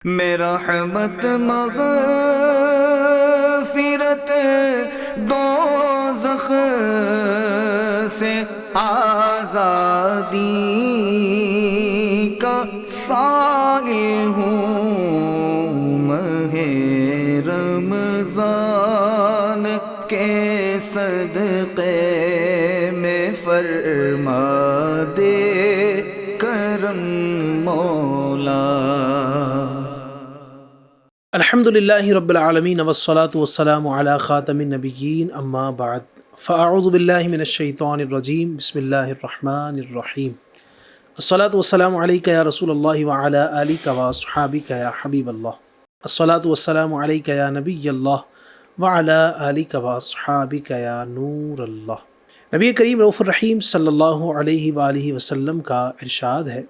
میرا رحمت مغفرت دوزخ سے آزادی کا سائل ہوں، ماہ رمضان کے صدقے میں فرما دے کرم مولا۔ الحمدللہ رب العالمین والصلاة والسلام علی خاتم النبیین، اما بعد فاعوذ باللہ من الشیطان الرجیم، بسم اللہ الرحمن الرحیم۔ الصلاة والسلام علیکہ یا رسول اللہ وعلی آلکہ واصحابکہ یا حبیب اللہ، الصلاة والسلام علیکہ یا نبی اللہ وعلی آلکہ واصحابکہ یا نور اللہ۔ نبی کریم رؤوف الرحیم صلی اللہ علیہ وآلہ وسلم کا ارشاد ہے،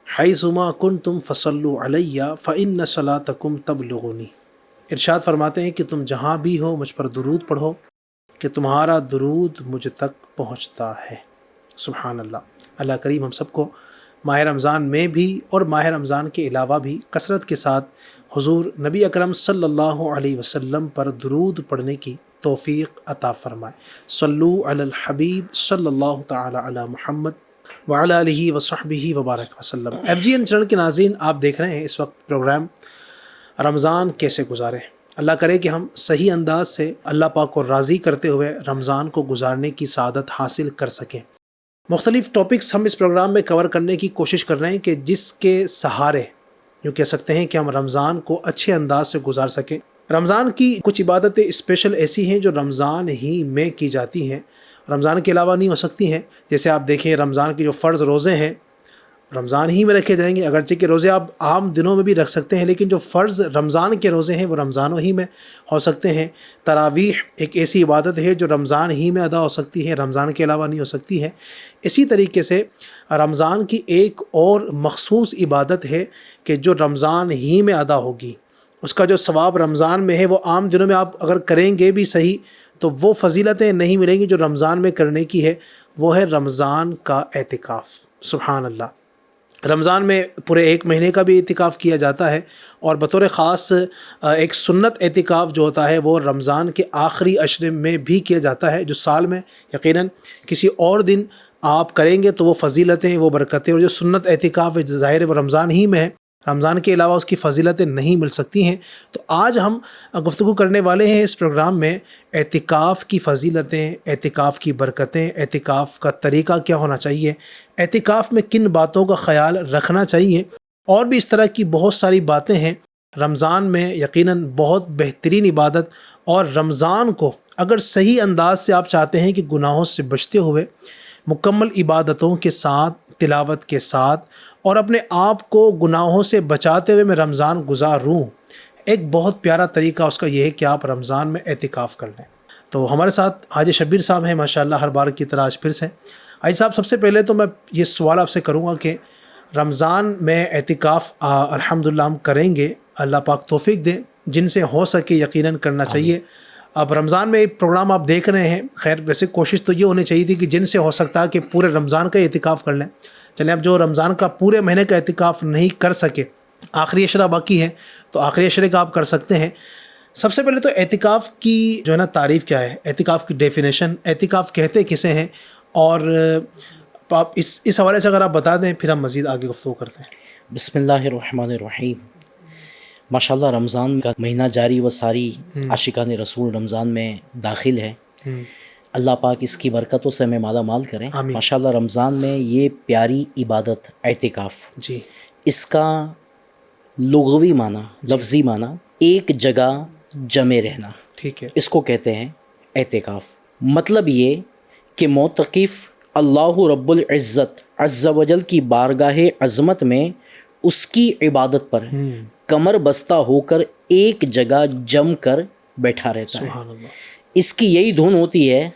حیثما کنتم فصلوا علی فإن صلاتکم تبلغنی۔ ارشاد فرماتے ہیں کہ تم جہاں بھی ہو مجھ پر درود پڑھو کہ تمہارا درود مجھ تک پہنچتا ہے۔ سبحان اللہ۔ اللہ کریم ہم سب کو ماہ رمضان میں بھی اور ماہ رمضان کے علاوہ بھی کثرت کے ساتھ حضور نبی اکرم صلی اللہ علیہ وسلم پر درود پڑھنے کی توفیق عطا فرمائے۔ صلو علی الحبیب صلی اللہ تعالی علی محمد وعلی آلہ وصحبہ وبارک وسلم۔ FGN چینل کے ناظرین، آپ دیکھ رہے ہیں اس وقت پروگرام رمضان کیسے گزارے۔ اللہ کرے کہ ہم صحیح انداز سے اللہ پاک کو راضی کرتے ہوئے رمضان کو گزارنے کی سعادت حاصل کر سکیں۔ مختلف ٹاپکس ہم اس پروگرام میں کور کرنے کی کوشش کر رہے ہیں کہ جس کے سہارے یوں کہہ سکتے ہیں کہ ہم رمضان کو اچھے انداز سے گزار سکیں۔ رمضان کی کچھ عبادتیں اسپیشل ایسی ہیں جو رمضان ہی میں کی جاتی ہیں، رمضان کے علاوہ نہیں ہو سکتی ہیں۔ جیسے آپ دیکھیں رمضان کے جو فرض روزے ہیں رمضان ہی میں رکھے جائیں گے، اگرچہ کہ روزے آپ عام دنوں میں بھی رکھ سکتے ہیں، لیکن جو فرض رمضان کے روزے ہیں وہ رمضانوں ہی میں ہو سکتے ہیں۔ تراویح ایک ایسی عبادت ہے جو رمضان ہی میں ادا ہو سکتی ہے، رمضان کے علاوہ نہیں ہو سکتی ہے۔ اسی طریقے سے رمضان کی ایک اور مخصوص عبادت ہے کہ جو رمضان ہی میں ادا ہوگی، اس کا جو ثواب رمضان میں ہے وہ عام دنوں میں آپ اگر کریں گے بھی صحیح تو وہ فضیلتیں نہیں ملیں گی جو رمضان میں کرنے کی ہے، وہ ہے رمضان کا اعتکاف۔ سبحان اللہ۔ رمضان میں پورے ایک مہینے کا بھی اعتکاف کیا جاتا ہے، اور بطور خاص ایک سنت اعتکاف جو ہوتا ہے وہ رمضان کے آخری عشرے میں بھی کیا جاتا ہے، جو سال میں یقیناً کسی اور دن آپ کریں گے تو وہ فضیلتیں وہ برکتیں، اور جو سنت اعتکاف ہے ظاہر ہے وہ رمضان ہی میں ہے، رمضان کے علاوہ اس کی فضیلتیں نہیں مل سکتی ہیں۔ تو آج ہم گفتگو کرنے والے ہیں اس پروگرام میں اعتکاف کی فضیلتیں، اعتکاف کی برکتیں، اعتکاف کا طریقہ کیا ہونا چاہیے، اعتکاف میں کن باتوں کا خیال رکھنا چاہیے، اور بھی اس طرح کی بہت ساری باتیں ہیں۔ رمضان میں یقیناً بہت بہترین عبادت، اور رمضان کو اگر صحیح انداز سے آپ چاہتے ہیں کہ گناہوں سے بچتے ہوئے مکمل عبادتوں کے ساتھ، تلاوت کے ساتھ، اور اپنے آپ کو گناہوں سے بچاتے ہوئے میں رمضان گزاروں، ایک بہت پیارا طریقہ اس کا یہ ہے کہ آپ رمضان میں اعتکاف کر لیں۔ تو ہمارے ساتھ حاجی شبیر صاحب ہیں، ماشاءاللہ ہر بار کی طرح آج پھر سے۔ حاجی صاحب، سب سے پہلے تو میں یہ سوال آپ سے کروں گا کہ رمضان میں اعتکاف الحمدللہ ہم کریں گے، اللہ پاک توفیق دے، جن سے ہو سکے یقیناً کرنا چاہیے۔ اب رمضان میں ایک پروگرام آپ دیکھ رہے ہیں، خیر ویسے کوشش تو یہ ہونی چاہیے تھی کہ جن سے ہو سکتا ہے کہ پورے رمضان کا اعتکاف کر لیں۔ چلیں اب جو رمضان کا پورے مہینے کا اعتکاف نہیں کر سکے، آخری عشرہ باقی ہے تو آخری عشرے کا آپ کر سکتے ہیں۔ سب سے پہلے تو اعتکاف کی جو ہے نا تعریف کیا ہے، اعتکاف کی ڈیفینیشن، اعتکاف کہتے کسے ہیں، اور آپ اس حوالے سے اگر آپ بتا دیں پھر ہم مزید آگے گفتگو کرتے ہیں۔ بسم اللہ الرحمن الرحیم۔ ماشاءاللہ رمضان کا مہینہ جاری و ساری عاشقان رسول رمضان میں داخل ہے، اللہ پاک اس کی برکتوں سے ہمیں مالا مال کریں۔ ماشاءاللہ رمضان میں یہ پیاری عبادت اعتکاف، جی، اس کا لغوی معنی، لفظی معنی ایک جگہ جمع رہنا، ٹھیک ہے، اس کو کہتے ہیں اعتکاف۔ مطلب یہ کہ معتکف اللہ رب العزت عز و جل کی بارگاہ عظمت میں اس کی عبادت پر کمر بستہ ہو کر ایک جگہ جم کر بیٹھا رہتا ہے۔ سبحان اللہ۔ اس کی یہی دھن ہوتی ہے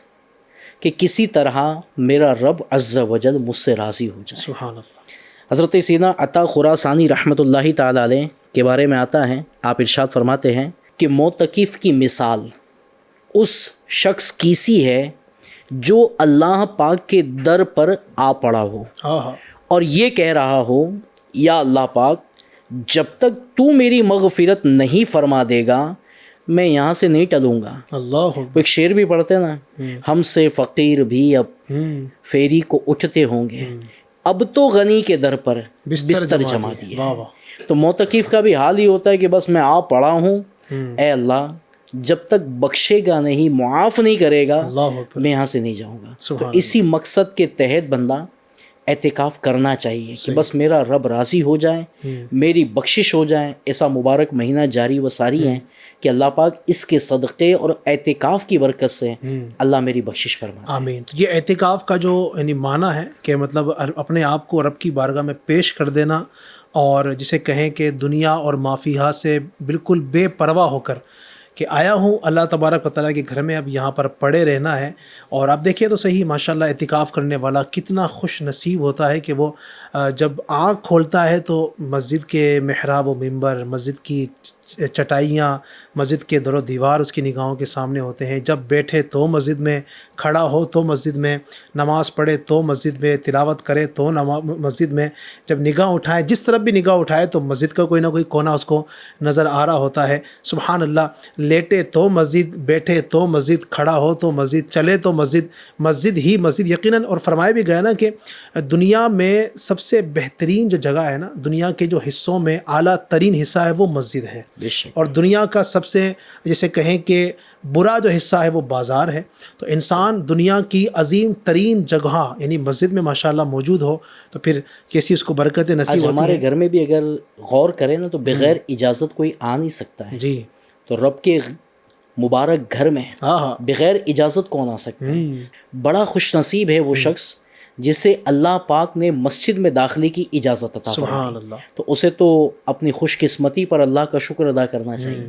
کہ کسی طرح میرا رب عز و جل مجھ سے راضی ہو جائے۔ سبحان اللہ۔ حضرت سیدنا عطا خراسانی رحمۃ اللہ تعالی علیہ کے بارے میں آتا ہے، آپ ارشاد فرماتے ہیں کہ معتکف کی مثال اس شخص کی سی ہے جو اللہ پاک کے در پر آ پڑا ہو اور یہ کہہ رہا ہو، یا اللہ پاک جب تک تو میری مغفرت نہیں فرما دے گا میں یہاں سے نہیں ٹلوں گا. اللہ وہ ایک شعر بھی پڑھتے ہیں نا, ہم سے فقیر بھی اب فیری کو اٹھتے ہوں گے, اب تو غنی کے در پر بستر جما دیے. واہ واہ. تو معتکف کا بھی حال ہی ہوتا ہے کہ بس میں آ پڑا ہوں, اے اللہ جب تک بخشے گا نہیں, معاف نہیں کرے گا, اللہ اکبر. میں یہاں سے نہیں جاؤں گا. تو سبحان اسی مقصد کے تحت بندہ اعتکاف کرنا چاہیے کہ بس میرا رب راضی ہو جائے, میری بخشش ہو جائے. ایسا مبارک مہینہ جاری و ساری ہے کہ اللہ پاک اس کے صدقے اور اعتکاف کی برکت سے اللہ میری بخشش فرمائے. آمین. تو یہ اعتکاف کا جو یعنی معنی ہے کہ مطلب اپنے آپ کو رب کی بارگاہ میں پیش کر دینا, اور جسے کہیں کہ دنیا اور مافیہا سے بالکل بے پرواہ ہو کر کہ آیا ہوں اللہ تبارک و تعالیٰ کے گھر میں, اب یہاں پر پڑے رہنا ہے. اور آپ دیکھیے تو صحیح ماشاءاللہ اعتکاف کرنے والا کتنا خوش نصیب ہوتا ہے کہ وہ جب آنکھ کھولتا ہے تو مسجد کے محراب و منبر, مسجد کی چٹائیاں, مسجد کے در و دیوار اس کی نگاہوں کے سامنے ہوتے ہیں. جب بیٹھے تو مسجد میں, کھڑا ہو تو مسجد میں, نماز پڑھے تو مسجد میں, تلاوت کرے تو مسجد میں, جب نگاہ اٹھائے جس طرف بھی نگاہ اٹھائے تو مسجد کا کوئی نہ کوئی کونا اس کو نظر آ رہا ہوتا ہے. سبحان اللہ. لیٹے تو مسجد, بیٹھے تو مسجد, کھڑا ہو تو مسجد, چلے تو مسجد, مسجد ہی مسجد. یقیناً اور فرمایا بھی گیا نا کہ دنیا میں سب سے بہترین جو جگہ ہے نا, دنیا کے جو حصوں میں اعلیٰ ترین حصہ ہے وہ مسجد ہے, اور دنیا کا سب سے جیسے کہیں کہ برا جو حصہ ہے وہ بازار ہے. تو انسان دنیا کی عظیم ترین جگہ یعنی مسجد میں ماشاءاللہ موجود ہو تو پھر کیسی اس کو برکت نصیب ہوتی ہے. ہمارے گھر میں بھی اگر غور کریں نا تو بغیر اجازت کوئی آ نہیں سکتا ہے. جی. تو رب کے مبارک گھر میں بغیر اجازت کون آ سکتا ہے؟ بڑا خوش نصیب ہے وہ شخص جسے اللہ پاک نے مسجد میں داخلے کی اجازت عطا فرمائی. تو اسے تو اپنی خوش قسمتی پر اللہ کا شکر ادا کرنا چاہیے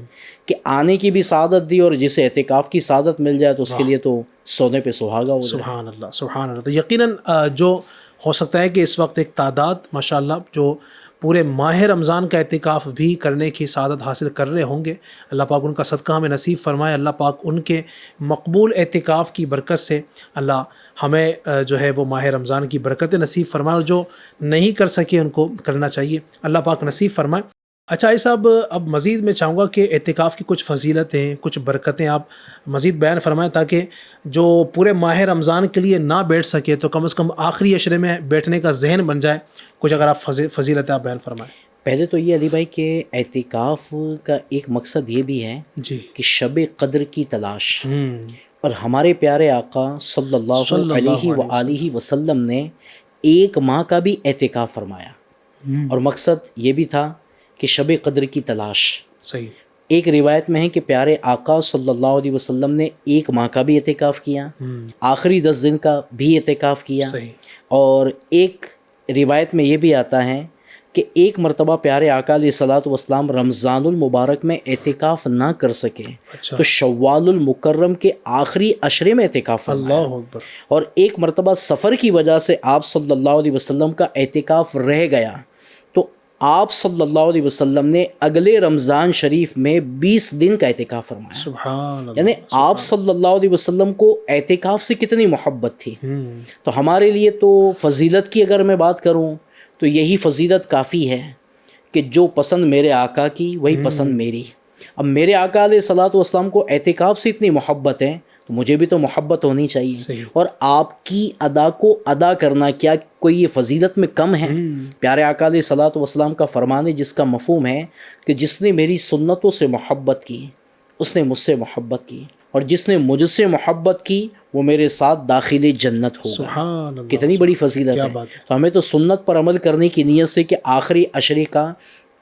کہ آنے کی بھی سعادت دی, اور جسے اعتکاف کی سعادت مل جائے تو اس کے لیے تو سونے پہ سہاگا ہو جائے. سبحان اللہ, سبحان اللہ. تو یقیناً جو ہو سکتا ہے کہ اس وقت ایک تعداد ماشاءاللہ جو پورے ماہ رمضان کا اعتکاف بھی کرنے کی سعادت حاصل کر رہے ہوں گے, اللہ پاک ان کا صدقہ ہمیں نصیب فرمائے. اللہ پاک ان کے مقبول اعتکاف کی برکت سے اللہ ہمیں جو ہے وہ ماہ رمضان کی برکت نصیب فرمائے, اور جو نہیں کر سکے ان کو کرنا چاہیے, اللہ پاک نصیب فرمائے. اچھا یہ صاحب, اب مزید میں چاہوں گا کہ اعتکاف کی کچھ فضیلتیں, کچھ برکتیں آپ مزید بیان فرمائیں تاکہ جو پورے ماہ رمضان کے لیے نہ بیٹھ سکے تو کم از کم آخری عشرے میں بیٹھنے کا ذہن بن جائے. کچھ اگر آپ فضیلتیں آپ بیان فرمائیں. پہلے تو یہ علی بھائی کہ اعتکاف کا ایک مقصد یہ بھی ہے جی کہ شب قدر کی تلاش, اور ہمارے پیارے آقا صلی اللہ علیہ وآلہ وسلم نے 1 ماہ کا بھی اعتکاف فرمایا, اور مقصد یہ بھی تھا کہ شب قدر کی تلاش. صحیح. ایک روایت میں ہے کہ پیارے آقا صلی اللہ علیہ وسلم نے 1 ماہ کا بھی اعتکاف کیا, آخری 10 دن کا بھی اعتکاف کیا. صحیح. اور ایک روایت میں یہ بھی آتا ہے کہ 1 مرتبہ پیارے آقا علیہ الصلوۃ والسلام رمضان المبارک میں اعتکاف نہ کر سکے تو شوال المکرم کے آخری عشرے میں اعتکاف فرمایا. اللہ اکبر. اور 1 مرتبہ سفر کی وجہ سے آپ صلی اللہ علیہ وسلم کا اعتکاف رہ گیا, تو آپ صلی اللہ علیہ وسلم نے اگلے رمضان شریف میں 20 دن کا اعتکاف فرمایا. سبحان اللہ. یعنی آپ صلی اللہ علیہ وسلم کو اعتکاف سے کتنی محبت تھی. تو ہمارے لیے تو فضیلت کی اگر میں بات کروں تو یہی فضیلت کافی ہے کہ جو پسند میرے آقا کی وہی پسند میری. اب میرے آقا علیہ الصلوۃ والسلام کو اعتکاف سے اتنی محبت ہے تو مجھے بھی تو محبت ہونی چاہیے. اور آپ کی ادا کو ادا کرنا کیا کوئی یہ فضیلت میں کم ہے؟ پیارے آقا علیہ الصلوۃ والسلام کا فرمان ہے جس کا مفہوم ہے کہ جس نے میری سنتوں سے محبت کی اس نے مجھ سے محبت کی, اور جس نے مجھ سے محبت کی وہ میرے ساتھ داخل جنت ہوگا. سبحان اللہ. کتنی بڑی فضیلت ہے. تو ہمیں تو سنت پر عمل کرنے کی نیت سے کہ آخری عشرے کا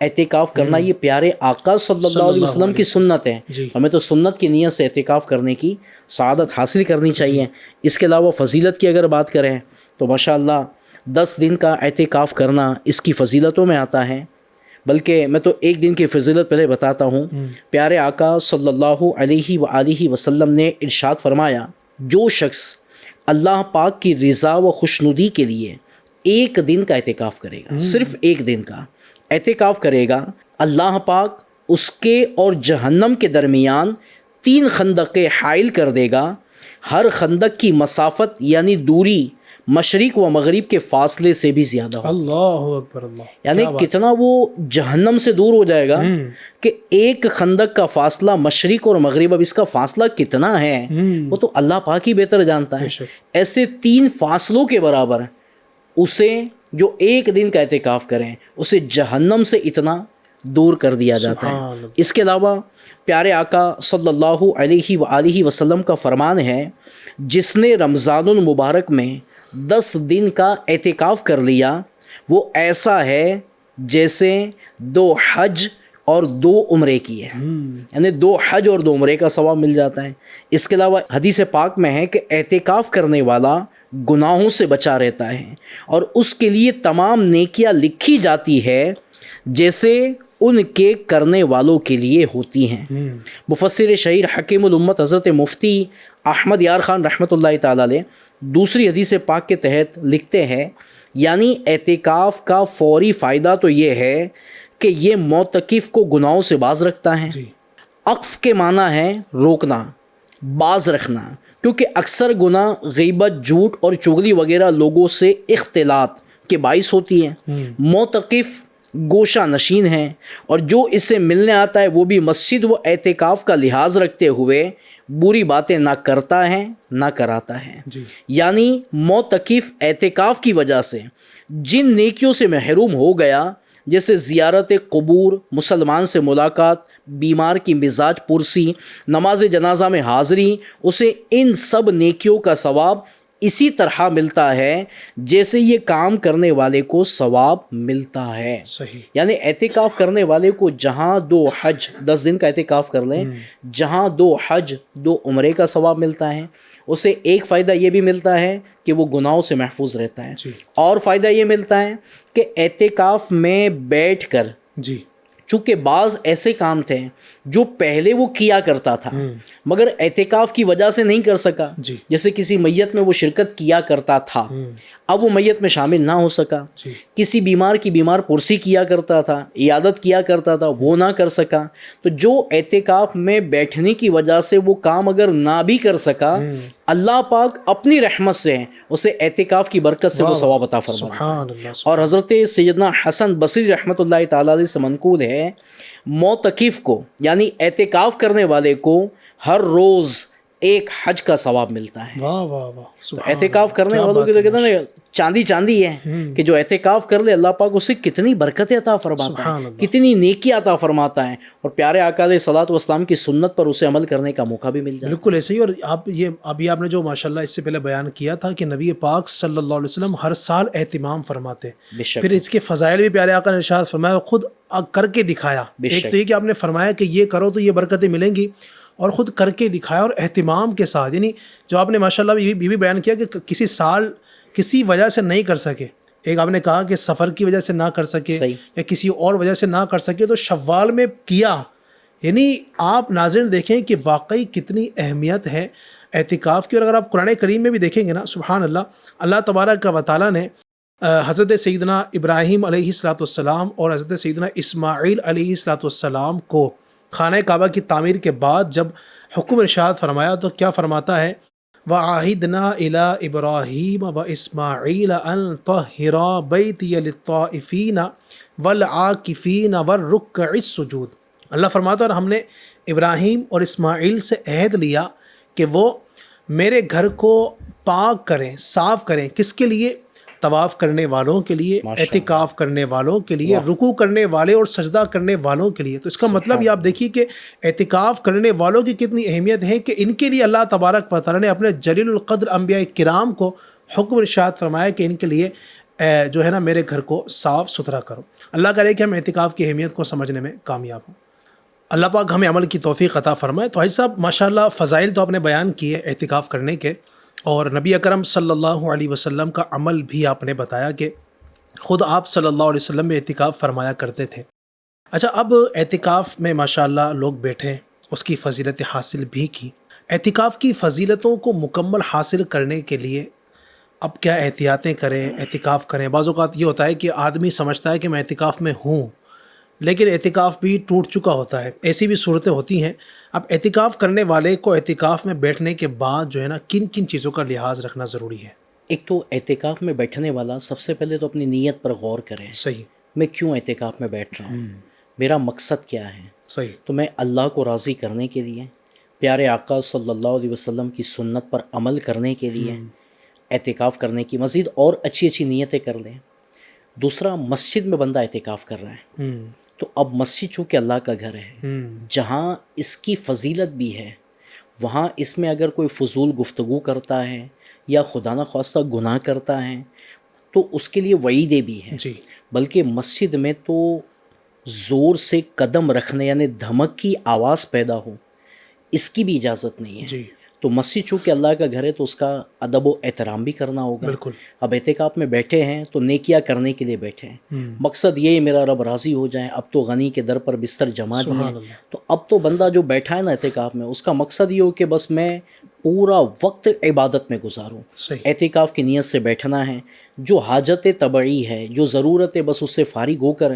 اعتکاف کرنا یہ پیارے آقا صلی اللہ علیہ وسلم کی سنت ہے. ہمیں تو سنت کی نیت سے اعتکاف کرنے کی سعادت حاصل کرنی چاہیے. اس کے علاوہ فضیلت کی اگر بات کریں تو ماشاءاللہ 10 دن کا اعتکاف کرنا اس کی فضیلتوں میں آتا ہے. بلکہ میں تو 1 دن کی فضیلت پہلے بتاتا ہوں. پیارے آقا صلی اللہ علیہ وآلہ وسلم نے ارشاد فرمایا, جو شخص اللہ پاک کی رضا و خوشنودی کے لیے 1 دن کا اعتکاف کرے گا, صرف 1 دن کا اعتکاف کرے گا, اللہ پاک اس کے اور جہنم کے درمیان 3 خندقیں حائل کر دے گا. ہر خندق کی مسافت یعنی دوری مشرق و مغرب کے فاصلے سے بھی زیادہ ہو. اللہ اکبر اللہ. یعنی کتنا وہ جہنم سے دور ہو جائے گا کہ ایک خندق کا فاصلہ مشرق اور مغرب، اب اس کا فاصلہ کتنا ہے وہ تو اللہ پاک ہی بہتر جانتا ہے. ایسے 3 فاصلوں کے برابر اسے جو ایک دن کا اعتکاف کریں اسے جہنم سے اتنا دور کر دیا جاتا ہے. اس کے علاوہ پیارے آقا صلی اللہ علیہ وآلہ وسلم کا فرمان ہے، جس نے رمضان المبارک میں 10 دن کا اعتکاف کر لیا وہ ایسا ہے جیسے 2 حج اور 2 عمرے کیے، یعنی 2 حج اور 2 عمرے کا ثواب مل جاتا ہے. اس کے علاوہ حدیث پاک میں ہے کہ اعتکاف کرنے والا گناہوں سے بچا رہتا ہے اور اس کے لیے تمام نیکیاں لکھی جاتی ہے جیسے ان کے کرنے والوں کے لیے ہوتی ہیں. مفسر شہیر حکیم الامت حضرت مفتی احمد یار خان رحمۃ اللہ تعالی علیہ دوسری حدیث پاک کے تحت لکھتے ہیں، یعنی اعتکاف کا فوری فائدہ تو یہ ہے کہ یہ معتکف کو گناہوں سے باز رکھتا ہے. عقف کے معنی ہے روکنا، باز رکھنا، کیونکہ اکثر گناہ غیبت، جھوٹ اور چغلی وغیرہ لوگوں سے اختلاط کے باعث ہوتی ہیں. معتکف گوشہ نشین ہیں اور جو اس سے ملنے آتا ہے وہ بھی مسجد و اعتکاف کا لحاظ رکھتے ہوئے بری باتیں نہ کرتا ہے نہ کراتا ہے. یعنی معتکف اعتکاف کی وجہ سے جن نیکیوں سے محروم ہو گیا، جیسے زیارت قبور، مسلمان سے ملاقات، بیمار کی مزاج پرسی، نماز جنازہ میں حاضری، اسے ان سب نیکیوں کا ثواب اسی طرح ملتا ہے جیسے یہ کام کرنے والے کو ثواب ملتا ہے. صحیح. یعنی اعتکاف کرنے والے کو جہاں 2 حج 10 دن کا اعتکاف کر لیں، جہاں 2 حج 2 عمرے کا ثواب ملتا ہے، اسے ایک فائدہ یہ بھی ملتا ہے کہ وہ گناہوں سے محفوظ رہتا ہے. اور فائدہ یہ ملتا ہے کہ اعتکاف میں بیٹھ کر چونکہ بعض ایسے کام تھے جو پہلے وہ کیا کرتا تھا مگر اعتکاف کی وجہ سے نہیں کر سکا، جیسے کسی میت میں وہ شرکت کیا کرتا تھا، اب وہ میت میں شامل نہ ہو سکا. کسی بیمار کی بیمار پرسی کیا کرتا تھا، عیادت کیا کرتا تھا، وہ نہ کر سکا. تو جو اعتکاف میں بیٹھنے کی وجہ سے وہ کام اگر نہ بھی کر سکا، اللہ پاک اپنی رحمت سے اسے اعتکاف کی برکت سے وہ ثواب عطا فرماتا ہے. اور حضرت سیدنا حسن بصری رحمۃ اللہ تعالی علیہ سے منقول ہے، معتکف کو یعنی اعتکاف کرنے والے کو ہر روز 1 حج کا ثواب ملتا ہے. واہ واہ واہ. اعتکاف کرنے والوں کی تو کہتے ہیں چاندی ہے کہ جو اعتکاف کر لے اللہ پاک اسے کتنی برکتیں عطا فرماتا ہے، کتنی نیکی عطا فرماتا ہے، اور پیارے آقا علیہ الصلوۃ والسلام کی سنت پر اسے عمل کرنے کا موقع بھی مل جائے. بالکل ایسے ہی. اور آپ نے جو ماشاءاللہ اس سے پہلے بیان کیا تھا کہ نبی پاک صلی اللہ علیہ وسلم ہر سال اہتمام فرماتے، پھر اس کے فضائل بھی پیارے آقا نے ارشاد فرمایا، خود کر کے دکھایا. ایک تو یہ کہ آپ نے فرمایا کہ یہ کرو تو یہ برکتیں ملیں گی، اور خود کر کے دکھایا اور اہتمام کے ساتھ. یعنی جو آپ نے ماشاءاللہ یہ بھی بیان کیا کہ کسی سال کسی وجہ سے نہیں کر سکے، ایک آپ نے کہا کہ سفر کی وجہ سے نہ کر سکے یا کسی اور وجہ سے نہ کر سکے تو شوال میں کیا. یعنی آپ ناظرین دیکھیں کہ واقعی کتنی اہمیت ہے اعتکاف کی. اور اگر آپ قرآن کریم میں بھی دیکھیں گے نا، سبحان اللہ، اللہ تبارک و تعالیٰ نے حضرت سیدنا ابراہیم علیہ الصلوۃ والسلام اور حضرت سیدنا اسماعیل علیہ الصلوۃ والسلام کو خانہ کعبہ کی تعمیر کے بعد جب حکم ارشاد فرمایا تو کیا فرماتا ہے، وَعَهِدْنَا إِلَىٰ إِبْرَاهِيمَ وَإِسْمَاعِيلَ أَن طَهِّرَا بَيْتِيَ لِلطَّائِفِينَ وَالْعَاكِفِينَ وَالرُّكَّعِ السُّجُودِ. اللہ فرماتا ہے اور ہم نے ابراہیم اور اسماعیل سے عہد لیا کہ وہ میرے گھر کو پاک کریں، صاف کریں. کس کے لیے؟ طواف کرنے والوں کے لیے، اعتکاف کرنے والوں کے لیے، رکوع کرنے والے اور سجدہ کرنے والوں کے لیے. تو اس کا مطلب یہ آپ دیکھیے کہ اعتکاف کرنے والوں کی کتنی اہمیت ہے کہ ان کے لیے اللہ تبارک و تعالیٰ نے اپنے جلیل القدر انبیاء کرام کو حکم ارشاد فرمایا کہ ان کے لیے جو ہے نا میرے گھر کو صاف ستھرا کرو. اللہ کرے کہ ہم اعتکاف کی اہمیت کو سمجھنے میں کامیاب ہوں. اللہ پاک ہمیں عمل کی توفیق عطا فرمائے. تو حاجی صاحب ماشاءاللہ فضائل تو آپ نے بیان کیے اعتکاف کرنے کے، اور نبی اکرم صلی اللہ علیہ وسلم کا عمل بھی آپ نے بتایا کہ خود آپ صلی اللہ علیہ وسلم میں اعتکاف فرمایا کرتے تھے. اچھا، اب اعتکاف میں ماشاءاللہ لوگ بیٹھے، اس کی فضیلت حاصل بھی کی. اعتکاف کی فضیلتوں کو مکمل حاصل کرنے کے لیے اب کیا احتیاطیں کریں، اعتکاف کریں؟ بعض اوقات یہ ہوتا ہے کہ آدمی سمجھتا ہے کہ میں اعتکاف میں ہوں لیکن اعتکاف بھی ٹوٹ چکا ہوتا ہے. ایسی بھی صورتیں ہوتی ہیں. اب اعتکاف کرنے والے کو اعتکاف میں بیٹھنے کے بعد جو ہے نا کن کن چیزوں کا لحاظ رکھنا ضروری ہے؟ ایک تو اعتکاف میں بیٹھنے والا سب سے پہلے تو اپنی نیت پر غور کرے، صحیح، میں کیوں اعتکاف میں بیٹھ رہا ہوں، میرا مقصد کیا ہے؟ صحیح، تو میں اللہ کو راضی کرنے کے لیے، پیارے آقا صلی اللہ علیہ وسلم کی سنت پر عمل کرنے کے لیے اعتکاف کرنے کی مزید اور اچھی اچھی نیتیں کر لیں۔ دوسرا، مسجد میں بندہ اعتکاف کر رہا ہے، تو اب مسجد چونکہ اللہ کا گھر ہے، جہاں اس کی فضیلت بھی ہے، وہاں اس میں اگر کوئی فضول گفتگو کرتا ہے یا خدا نخواستہ گناہ کرتا ہے تو اس کے لیے وعیدیں بھی ہیں۔ جی، بلکہ مسجد میں تو زور سے قدم رکھنے یعنی دھمک کی آواز پیدا ہو، اس کی بھی اجازت نہیں ہے۔ جی، تو مسجد چونکہ اللہ کا گھر ہے تو اس کا ادب و احترام بھی کرنا ہوگا۔ بالکل، اب اعتکاف میں بیٹھے ہیں تو نیکیاں کرنے کے لیے بیٹھے ہیں، مقصد یہ میرا رب راضی ہو جائے۔ اب تو غنی کے در پر بستر جما دیے، سبحان اللہ، تو اب تو بندہ جو بیٹھا ہے نا اعتکاف میں، اس کا مقصد یہ ہو کہ بس میں پورا وقت عبادت میں گزاروں۔ صحیح، اعتکاف کی نیت سے بیٹھنا ہے، جو حاجت طبعی ہے، جو ضرورت ہے، بس اس سے فارغ ہو کر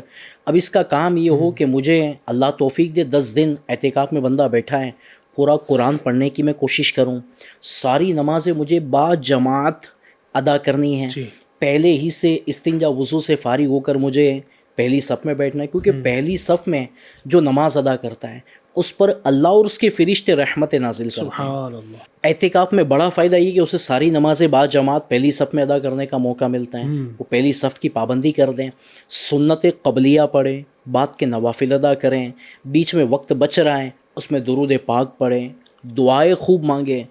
اب اس کا کام یہ ہو کہ مجھے اللہ توفیق دے 10 دن اعتکاف میں بندہ بیٹھا ہے، پورا قرآن پڑھنے کی میں کوشش کروں، ساری نمازیں مجھے با جماعت ادا کرنی ہیں، جی، پہلے ہی سے استنجا وضو سے فارغ ہو کر مجھے پہلی صف میں بیٹھنا ہے، کیونکہ پہلی صف میں جو نماز ادا کرتا ہے اس پر اللہ اور اس کے فرشتے رحمت نازل کرتے ہیں۔ سبحان اللہ، اعتکاف میں بڑا فائدہ یہ کہ اسے ساری نمازیں با جماعت پہلی صف میں ادا کرنے کا موقع ملتا ہے، وہ پہلی صف کی پابندی کر دیں، سنت قبلیہ پڑھیں، بعد کے نوافل ادا کریں، بیچ میں وقت بچ رہا ہے اس میں درود پاک پڑھیں، دعائیں خوب مانگے،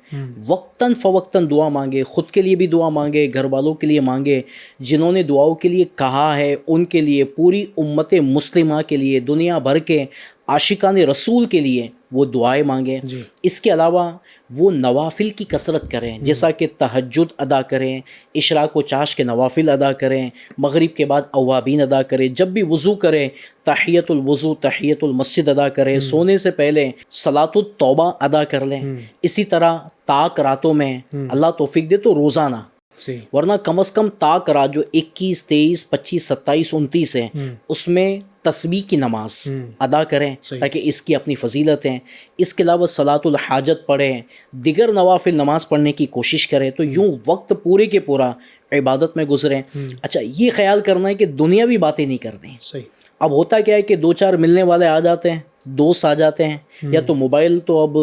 وقتاً فوقتاً دعا مانگے، خود کے لیے بھی دعا مانگے، گھر والوں کے لیے مانگے، جنہوں نے دعاؤں کے لیے کہا ہے ان کے لیے، پوری امت مسلمہ کے لیے، دنیا بھر کے عاشقان رسول کے لیے وہ دعائیں مانگیں۔ جی، اس کے علاوہ وہ نوافل کی کثرت کریں، جیسا کہ تہجد ادا کریں، اشراق و چاش کے نوافل ادا کریں، مغرب کے بعد اوابین ادا کریں، جب بھی وضو کریں تحیت الوضو تحیت المسجد ادا کریں، سونے سے پہلے صلاۃ التوبہ ادا کر لیں۔ اسی طرح طاق راتوں میں اللہ توفیق دے تو روزانہ، صحیح، ورنہ کم از کم طاق رات جو 21، 23، 25، 27، 29 ہے اس میں تسبیح کی نماز ادا کریں تاکہ اس کی اپنی فضیلت ہیں۔ اس کے علاوہ صلاۃ الحاجت پڑھیں، دیگر نوافل نماز پڑھنے کی کوشش کریں، تو یوں وقت پورے کے پورا عبادت میں گزریں۔ اچھا، یہ خیال کرنا ہے کہ دنیاوی باتیں نہیں کرنی۔ صحیح، اب ہوتا کیا ہے کہ 2-4 ملنے والے آ جاتے ہیں، دوست آ جاتے ہیں، یا تو موبائل تو اب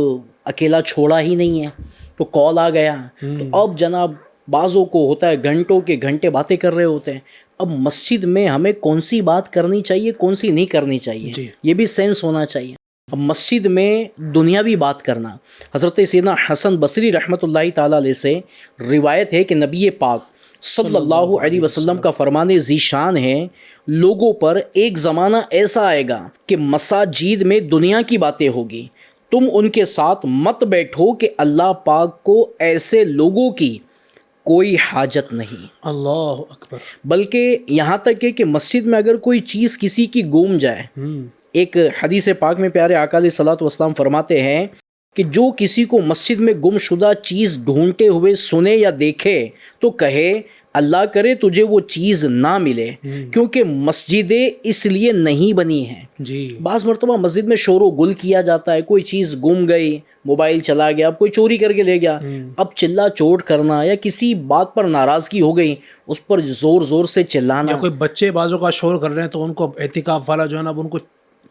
اکیلا چھوڑا ہی نہیں ہے تو کال آ گیا، تو اب جناب بعضوں کو ہوتا ہے گھنٹوں کے گھنٹے باتیں کر رہے ہوتے ہیں۔ اب مسجد میں ہمیں کون سی بات کرنی چاہیے کون سی نہیں کرنی چاہیے، جی، یہ بھی سینس ہونا چاہیے۔ اب مسجد میں دنیاوی بات کرنا، حضرت سیدنا حسن بصری رحمۃ اللہ تعالیٰ علیہ سے روایت ہے کہ نبی پاک صلی اللہ علیہ وسلم کا فرمان ذیشان ہے، لوگوں پر ایک زمانہ ایسا آئے گا کہ مساجد میں دنیا کی باتیں ہوگی، تم ان کے ساتھ مت بیٹھو کہ اللہ پاک کو ایسے لوگوں کی کوئی حاجت نہیں۔ اللہ اکبر، بلکہ یہاں تک ہے کہ مسجد میں اگر کوئی چیز کسی کی گم جائے، ایک حدیث پاک میں پیارے آقا علیہ الصلوۃ والسلام فرماتے ہیں کہ جو کسی کو مسجد میں گم شدہ چیز ڈھونڈتے ہوئے سنے یا دیکھے تو کہے اللہ کرے تجھے وہ چیز نہ ملے، کیونکہ مسجدیں اس لیے نہیں بنی ہیں۔ جی، بعض مرتبہ مسجد میں شور و گل کیا جاتا ہے، کوئی چیز گم گئی، موبائل چلا گیا، اب کوئی چوری کر کے لے گیا، اب چلا چوٹ کرنا یا کسی بات پر ناراضگی ہو گئی اس پر زور زور سے چلانا، یا کوئی بچے بازوں کا شور کر رہے ہیں تو ان کو اعتکاف والا جو ہے نا اب ان کو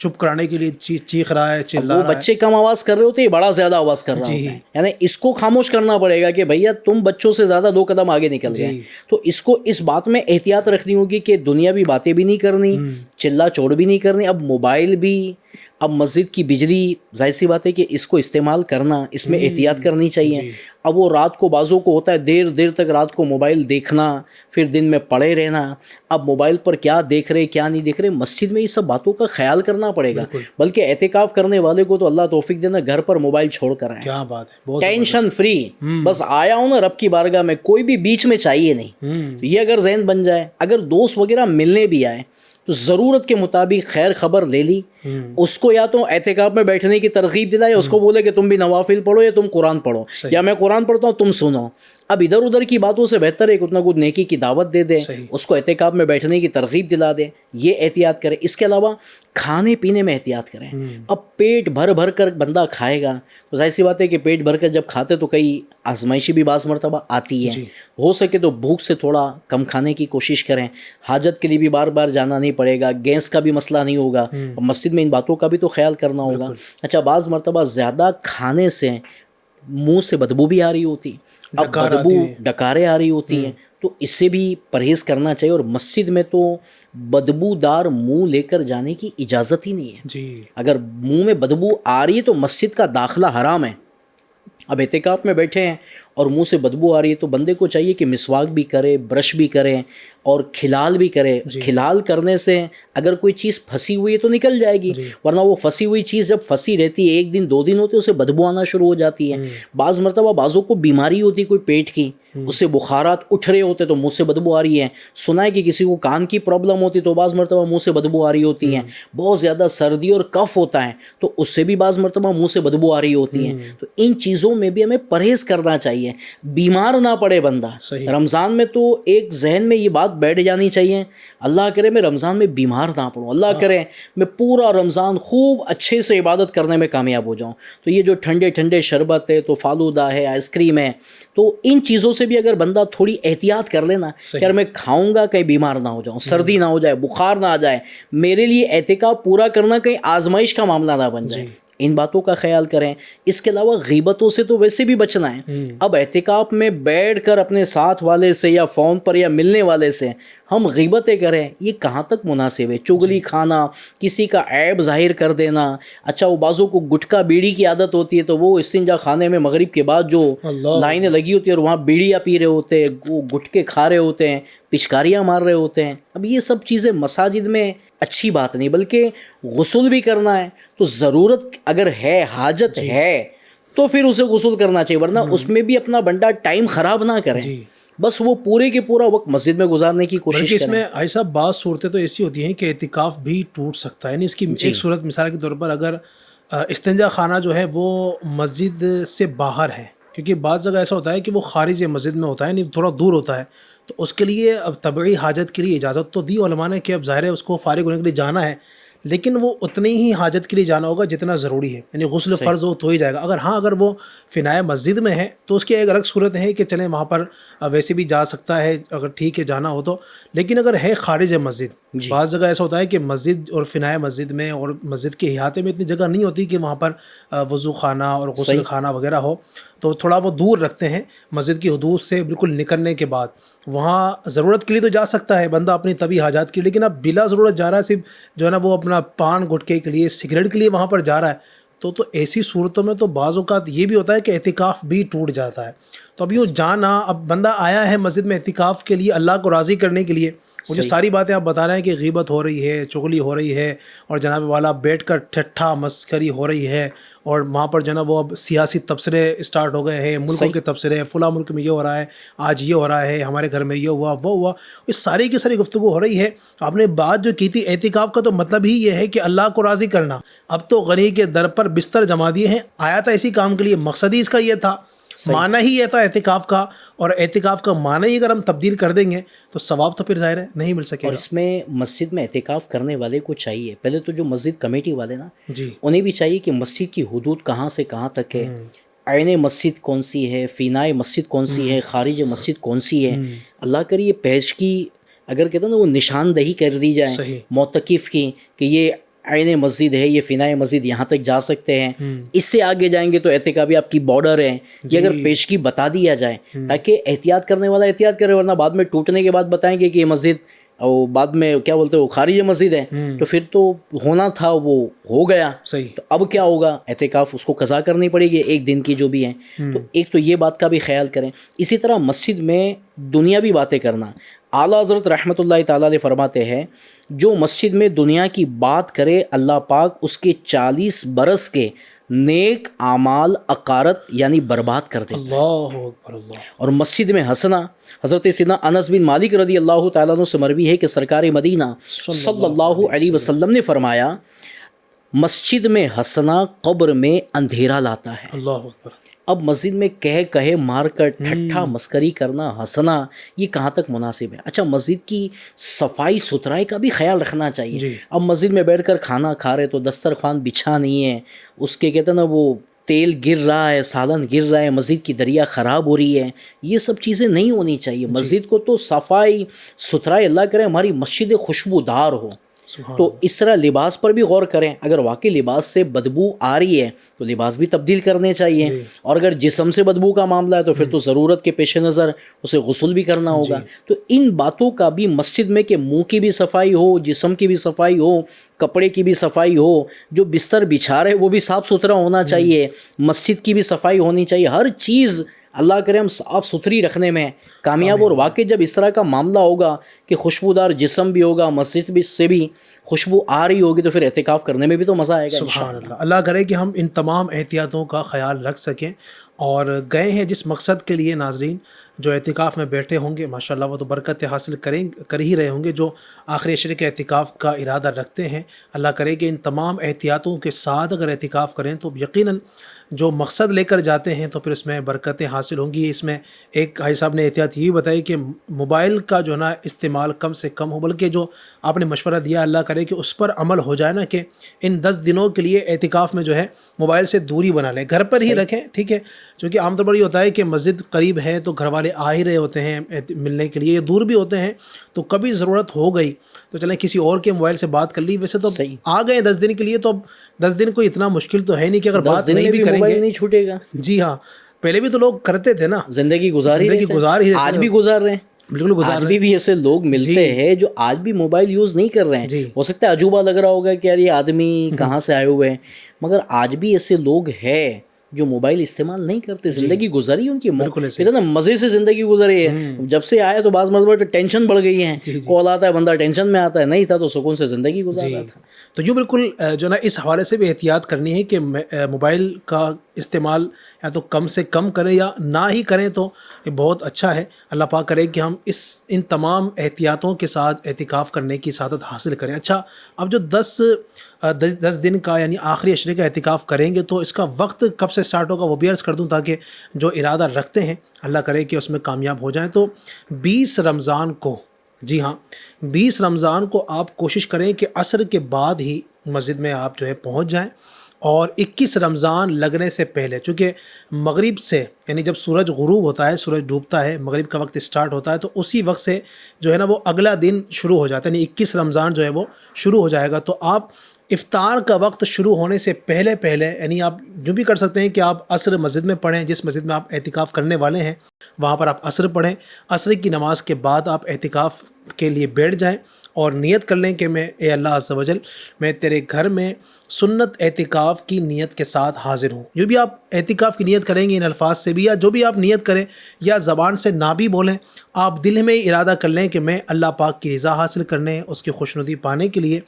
چپ کرانے کے لیے چیخ رہا ہے، چلا وہ رہا ہے۔ بچے کم آواز کر رہے ہوتے ہیں، بڑا زیادہ آواز کر رہا ہوتا ہے، یعنی اس کو خاموش کرنا پڑے گا کہ بھیا تم بچوں سے زیادہ 2 قدم آگے نکل گئے۔ تو اس کو اس بات میں احتیاط رکھنی ہوگی کہ دنیاوی باتیں بھی نہیں کرنی، چلا چوڑ بھی نہیں کرنی۔ اب موبائل بھی، اب مسجد کی بجلی، ظاہر سی بات ہے کہ اس کو استعمال کرنا، اس میں احتیاط کرنی چاہیے۔ اب وہ رات کو بعضوں کو ہوتا ہے دیر دیر تک رات کو موبائل دیکھنا، پھر دن میں پڑے رہنا، اب موبائل پر کیا دیکھ رہے کیا نہیں دیکھ رہے، مسجد میں یہ سب باتوں کا خیال کرنا پڑے گا۔ بلکہ احتکاف کرنے والے کو تو اللہ توفیق دینا گھر پر موبائل چھوڑ کر آئے، کیا بات ہے، بہت ٹینشن فری، بس آیا ہوں نا رب کی بارگاہ میں، کوئی بھی بیچ میں چاہیے نہیں۔ تو یہ اگر ذہن بن جائے، اگر دوست وغیرہ ملنے بھی آئے تو ضرورت کے مطابق خیر خبر لے لی، اس کو یا تو اعتکاف میں بیٹھنے کی ترغیب دلائے، اس کو بولے کہ تم بھی نوافل پڑھو یا تم قرآن پڑھو، یا میں قرآن پڑھتا ہوں تم سنو۔ اب ادھر ادھر کی باتوں سے بہتر ہے اتنا کچھ نیکی کی دعوت دے دے، اس کو اعتکاف میں بیٹھنے کی ترغیب دلا دے، یہ احتیاط کرے۔ اس کے علاوہ کھانے پینے میں احتیاط کریں۔ اب پیٹ بھر بھر کر بندہ کھائے گا تو ظاہر سی بات ہے کہ پیٹ بھر کر جب کھاتے تو کئی آزمائشی بھی بعض مرتبہ آتی ہے، ہو سکے تو بھوک سے تھوڑا کم کھانے کی کوشش کریں۔ حاجت کے لیے بھی بار بار جانا نہیں پڑے گا، گیس کا بھی مسئلہ نہیں ہوگا، مسجد میں ان باتوں کا بھی تو خیال کرنا ہوگا۔ اچھا، بعض مرتبہ زیادہ کھانے سے منہ سے بدبو بھی آ رہی ہوتی، اب بدبو ڈکاریں آ رہی ہوتی ہیں، تو اس سے بھی پرہیز کرنا چاہیے۔ اور مسجد میں تو بدبو دار منہ لے کر جانے کی اجازت ہی نہیں ہے جی، اگر منہ میں بدبو آ رہی ہے تو مسجد کا داخلہ حرام ہے۔ اب اعتکاف میں بیٹھے ہیں اور منہ سے بدبو آ رہی ہے تو بندے کو چاہیے کہ مسواک بھی کرے، برش بھی کرے اور کھلال بھی کرے۔ کھلال کرنے سے اگر کوئی چیز پھنسی ہوئی ہے تو نکل جائے گی، ورنہ وہ پھنسی ہوئی چیز جب پھنسی رہتی ہے 1 دن 2 دن ہوتے اسے بدبو آنا شروع ہو جاتی ہے۔ بعض مرتبہ بعضوں کو بیماری ہوتی کوئی پیٹ کی، اس سے بخارات اٹھ رہے ہوتے تو منہ سے بدبو آ رہی ہے۔ سنا ہے کہ کسی کو کان کی پرابلم ہوتی تو بعض مرتبہ منہ سے بدبو آ رہی ہوتی ہے۔ بہت زیادہ سردی اور کف ہوتا ہے تو اس سے بھی بعض مرتبہ منہ سے بدبو آ رہی ہوتی ہے۔ تو ان چیزوں میں بھی ہمیں پرہیز کرنا چاہیے، بیمار نہ پڑے بندہ۔ رمضان میں تو ایک ذہن میں یہ بات بیٹھ جانی چاہیے، اللہ کرے میں رمضان میں بیمار نہ پڑوں، اللہ کرے میں پورا رمضان خوب اچھے سے عبادت کرنے میں کامیاب ہو جاؤں۔ تو یہ جو ٹھنڈے ٹھنڈے شربت ہے تو فالودہ ہے، آئس کریم ہے، تو ان چیزوں سے بھی اگر بندہ تھوڑی احتیاط کر لینا کہ اگر میں کھاؤں گا کہیں بیمار نہ ہو جاؤں، سردی نہ ہو جائے، بخار نہ آ جائے، میرے لیے اعتکاف پورا کرنا کہیں آزمائش کا معاملہ نہ بن جائے، ان باتوں کا خیال کریں۔ اس کے علاوہ غیبتوں سے تو ویسے بھی بچنا ہے۔ اب اعتکاف میں بیٹھ کر اپنے ساتھ والے سے یا فون پر یا ملنے والے سے ہم غیبتیں کریں، یہ کہاں تک مناسب ہے؟ چغلی کھانا، کسی کا عیب ظاہر کر دینا۔ اچھا، وہ بعضوں کو گٹکا بیڑی کی عادت ہوتی ہے تو وہ استنجا خانے میں مغرب کے بعد جو لائنیں لگی ہوتی ہیں اور وہاں بیڑیاں پی رہے ہوتے ہیں، وہ گٹکے کھا رہے ہوتے ہیں، پچکاریاں مار رہے ہوتے ہیں۔ اب یہ سب چیزیں مساجد میں اچھی بات نہیں، بلکہ غسل بھی کرنا ہے تو ضرورت اگر ہے، حاجت ہے تو پھر اسے غسل کرنا چاہیے، ورنہ اس میں بھی اپنا بندہ ٹائم خراب نہ کریں، بس وہ پورے کے پورا وقت مسجد میں گزارنے کی کوشش کریں۔ اس میں ایسا بعض صورتیں تو ایسی ہوتی ہیں کہ اعتکاف بھی ٹوٹ سکتا ہے، یعنی اس کی ایک صورت مثال کے طور پر اگر استنجا خانہ جو ہے وہ مسجد سے باہر ہے، کیونکہ بعض جگہ ایسا ہوتا ہے کہ وہ خارج مسجد میں ہوتا ہے، یعنی تھوڑا دور ہوتا ہے، تو اس کے لیے اب طبعی حاجت کے لیے اجازت تو دی علماء نے کہ اب ظاہر ہے اس کو فارغ ہونے کے لیے جانا ہے، لیکن وہ اتنی ہی حاجت کے لیے جانا ہوگا جتنا ضروری ہے، یعنی غسل فرض ہو تو ہی جائے گا۔ اگر وہ فنائے مسجد میں ہے تو اس کی ایک الگ صورت ہے کہ چلیں وہاں پر ویسے بھی جا سکتا ہے اگر ٹھیک ہے جانا ہو تو، لیکن اگر ہے خارج مسجد، بعض جگہ ایسا ہوتا ہے کہ مسجد اور فنائے مسجد میں اور مسجد کے احاطے میں اتنی جگہ نہیں ہوتی کہ وہاں پر وضو خانہ اور غسل خانہ وغیرہ ہو، تو تھوڑا وہ دور رکھتے ہیں مسجد کی حدود سے بالکل نکلنے کے بعد۔ وہاں ضرورت کے لیے تو جا سکتا ہے بندہ اپنی طبی حاجات کی، لیکن اب بلا ضرورت جا رہا ہے، صرف جو ہے نا وہ اپنا پان گٹکے کے لیے، سگریٹ کے لیے وہاں پر جا رہا ہے، تو ایسی صورتوں میں تو بعض اوقات یہ بھی ہوتا ہے کہ اعتکاف بھی ٹوٹ جاتا ہے۔ تو اب یوں جانا، اب بندہ آیا ہے مسجد میں اعتکاف کے لیے اللہ کو راضی کرنے کے لیے، وہ جو ساری باتیں آپ بتا رہے ہیں کہ غیبت ہو رہی ہے، چغلی ہو رہی ہے، اور جناب والا بیٹھ کر ٹھٹھا مسکری ہو رہی ہے، اور وہاں پر جناب وہ اب سیاسی تبصرے اسٹارٹ ہو گئے ہیں، ملکوں کے تبصرے، فلاں ملک میں یہ ہو رہا ہے، آج یہ ہو رہا ہے، ہمارے گھر میں یہ ہوا، وہ ہوا، اس ساری کی ساری گفتگو ہو رہی ہے۔ آپ نے بات جو کی تھی اعتکاف کا، تو مطلب ہی یہ ہے کہ اللہ کو راضی کرنا۔ اب تو غنی کے در پر بستر جما دیے ہیں، آیا تھا اسی کام کے لیے، مقصد ہی اس کا یہ تھا، معنی ہی یہ تھا اعتکاف کا، اور اعتکاف کا معنی ہی اگر ہم تبدیل کر دیں گے تو ثواب تو پھر ظاہر ہے نہیں مل سکے گا۔ اور اس میں مسجد میں اعتکاف کرنے والے کو چاہیے، پہلے تو جو مسجد کمیٹی والے نا، جی، انہیں بھی چاہیے کہ مسجد کی حدود کہاں سے کہاں تک ہے، عین مسجد کون سی ہے، فینائے مسجد کون سی ہے، خارج مسجد کون سی ہے، اللہ کریے پیش کی اگر کہتے ہیں نا وہ نشاندہی کر دی جائے معتکف کی کہ یہ عین مسجد ہے، یہ فنائے مسجد یہاں تک جا سکتے ہیں، اس سے آگے جائیں گے تو اعتکافی آپ کی بارڈر ہے، یہ اگر پیشگی بتا دیا جائے تاکہ احتیاط کرنے والا احتیاط کرے، ورنہ بعد میں ٹوٹنے کے بعد بتائیں گے کہ یہ مسجد اور بعد میں کیا بولتے ہیں وہ خارج مسجد ہے، تو پھر تو ہونا تھا وہ ہو گیا، تو اب کیا ہوگا، اعتکاف اس کو قضا کرنی پڑے گی 1 دن کی جو بھی ہیں۔ تو ایک تو یہ بات کا بھی خیال کریں۔ اسی طرح مسجد میں دنیاوی باتیں کرنا، اعلیٰ حضرت رحمۃ اللہ تعالیٰ علیہ فرماتے ہیں جو مسجد میں دنیا کی بات کرے اللہ پاک اس کے 40 برس کے نیک اعمال عقارت یعنی برباد کر دیتا ہے۔ اللہ اکبر اللہ۔ اور مسجد میں ہنسنا، حضرت سیدنا انس بن مالک رضی اللہ تعالیٰ عنہ سے مروی ہے کہ سرکار مدینہ صلی اللہ علیہ وسلم نے فرمایا مسجد میں ہنسنا قبر میں اندھیرا لاتا ہے. اللہ اکبر. اب مسجد میں کہے مار کر ٹھٹھا مسکری کرنا، ہنسنا، یہ کہاں تک مناسب ہے؟ اچھا، مسجد کی صفائی ستھرائی کا بھی خیال رکھنا چاہیے. جی. اب مسجد میں بیٹھ کر کھانا کھا رہے تو دسترخوان بچھا نہیں ہے، اس کے کہتے ہیں نا وہ تیل گر رہا ہے، سالن گر رہا ہے، مسجد کی دریا خراب ہو رہی ہے، یہ سب چیزیں نہیں ہونی چاہیے. مسجد کو تو صفائی ستھرائی اللہ کرے ہماری مسجد خوشبودار ہو. تو اس طرح لباس پر بھی غور کریں. اگر واقعی لباس سے بدبو آ رہی ہے تو لباس بھی تبدیل کرنے چاہیے. اور اگر جسم سے بدبو کا معاملہ ہے تو پھر تو ضرورت کے پیش نظر اسے غسل بھی کرنا ہوگا. تو ان باتوں کا بھی مسجد میں کہ منہ کی بھی صفائی ہو، جسم کی بھی صفائی ہو، کپڑے کی بھی صفائی ہو، جو بستر بچھا رہے وہ بھی صاف ستھرا ہونا چاہیے، مسجد کی بھی صفائی ہونی چاہیے. ہر چیز اللہ کرے ہم صاف ستھری رکھنے میں کامیاب. اور واقعی جب اس طرح کا معاملہ ہوگا کہ خوشبودار جسم بھی ہوگا، مسجد بھی سے بھی خوشبو آ رہی ہوگی، تو پھر اعتکاف کرنے میں بھی تو مزہ آئے گا. سبحان اللہ. اللہ کرے کہ ہم ان تمام احتیاطوں کا خیال رکھ سکیں. اور گئے ہیں جس مقصد کے لیے ناظرین، جو اعتکاف میں بیٹھے ہوں گے ماشاءاللہ وہ تو برکت حاصل کر ہی رہے ہوں گے. جو آخری عشرے کے اعتکاف کا ارادہ رکھتے ہیں، اللہ کرے کہ ان تمام احتیاطوں کے ساتھ اگر اعتکاف کریں تو یقیناً جو مقصد لے کر جاتے ہیں تو پھر اس میں برکتیں حاصل ہوں گی. اس میں ایک بھائی صاحب نے احتیاط یہ بتائی کہ موبائل کا جو ہے نا استعمال کم سے کم ہو، بلکہ جو آپ نے مشورہ دیا اللہ کرے کہ اس پر عمل ہو جائے نا، کہ ان 10 دنوں کے لیے اعتکاف میں جو ہے موبائل سے دوری بنا لیں، گھر پر ہی رکھیں. ٹھیک ہے، چونکہ عام طور پر یہ ہوتا ہے کہ مسجد قریب ہے تو گھر والے آ ہی رہے ہوتے ہیں ملنے کے لیے، یہ دور بھی ہوتے ہیں تو کبھی ضرورت ہو گئی تو چلیں کسی اور کے موبائل سے بات کر لی. ویسے تو آ گئے 10 دن کے لیے، تو اب 10 دن کوئی اتنا مشکل تو ہے نہیں کہ اگر بات نہیں بھی کریں گے نہیں چھوٹے گا. جی ہاں، پہلے بھی تو لوگ کرتے تھے نا، زندگی گزار ہی رہے، آج بھی گزار رہے ہیں. بالکل گزار آج بھی ایسے لوگ ملتے ہیں جو آج بھی موبائل یوز نہیں کر رہے ہیں. ہو سکتا ہے عجوبہ لگ رہا ہوگا کہ یار یہ آدمی کہاں سے آئے ہوئے ہیں، مگر آج بھی ایسے لوگ ہیں جو موبائل استعمال نہیں کرتے. زندگی گزری ان کی، نا مزے سے زندگی گزری ہے. جب سے آیا تو بعض مرتبہ ٹینشن بڑھ گئی ہے، کال آتا ہے بندہ ٹینشن میں آتا ہے، نہیں تھا تو سکون سے زندگی گزار رہا تھا. تو جو بالکل جو نا اس حوالے سے بھی احتیاط کرنی ہے کہ موبائل کا استعمال یا تو کم سے کم کریں یا نہ ہی کریں تو یہ بہت اچھا ہے. اللہ پاک کرے کہ ہم ان تمام احتیاطوں کے ساتھ اعتکاف کرنے کی سعادت حاصل کریں. اچھا، اب جو 10 دن کا یعنی آخری عشرے کا اعتکاف کریں گے تو اس کا وقت کب سے سٹارٹ ہوگا وہ بھی عرض کر دوں تاکہ جو ارادہ رکھتے ہیں اللہ کرے کہ اس میں کامیاب ہو جائیں. تو 20 رمضان کو، جی ہاں 20 رمضان کو آپ کوشش کریں کہ عصر کے بعد ہی مسجد میں آپ جو ہے پہنچ جائیں. اور 21 رمضان لگنے سے پہلے، چونکہ مغرب سے یعنی جب سورج غروب ہوتا ہے، سورج ڈوبتا ہے، مغرب کا وقت اسٹارٹ ہوتا ہے، تو اسی وقت سے جو ہے نا وہ اگلا دن شروع ہو جاتا ہے، یعنی 21 رمضان جو ہے وہ شروع ہو جائے گا. تو آپ افطار کا وقت شروع ہونے سے پہلے یعنی آپ جو بھی کر سکتے ہیں کہ آپ عصر مسجد میں پڑھیں، جس مسجد میں آپ اعتکاف کرنے والے ہیں وہاں پر آپ عصر پڑھیں. عصر کی نماز کے بعد آپ اعتکاف کے لیے بیٹھ جائیں اور نیت کر لیں کہ میں اے اللہ عز و جل میں تیرے گھر میں سنت اعتکاف کی نیت کے ساتھ حاضر ہوں. جو بھی آپ اعتکاف کی نیت کریں گے ان الفاظ سے بھی، یا جو بھی آپ نیت کریں یا زبان سے نہ بھی بولیں، آپ دل میں ارادہ کر لیں کہ میں اللہ پاک کی رضا حاصل کرنے، اس کی خوشنودی پانے کے لیے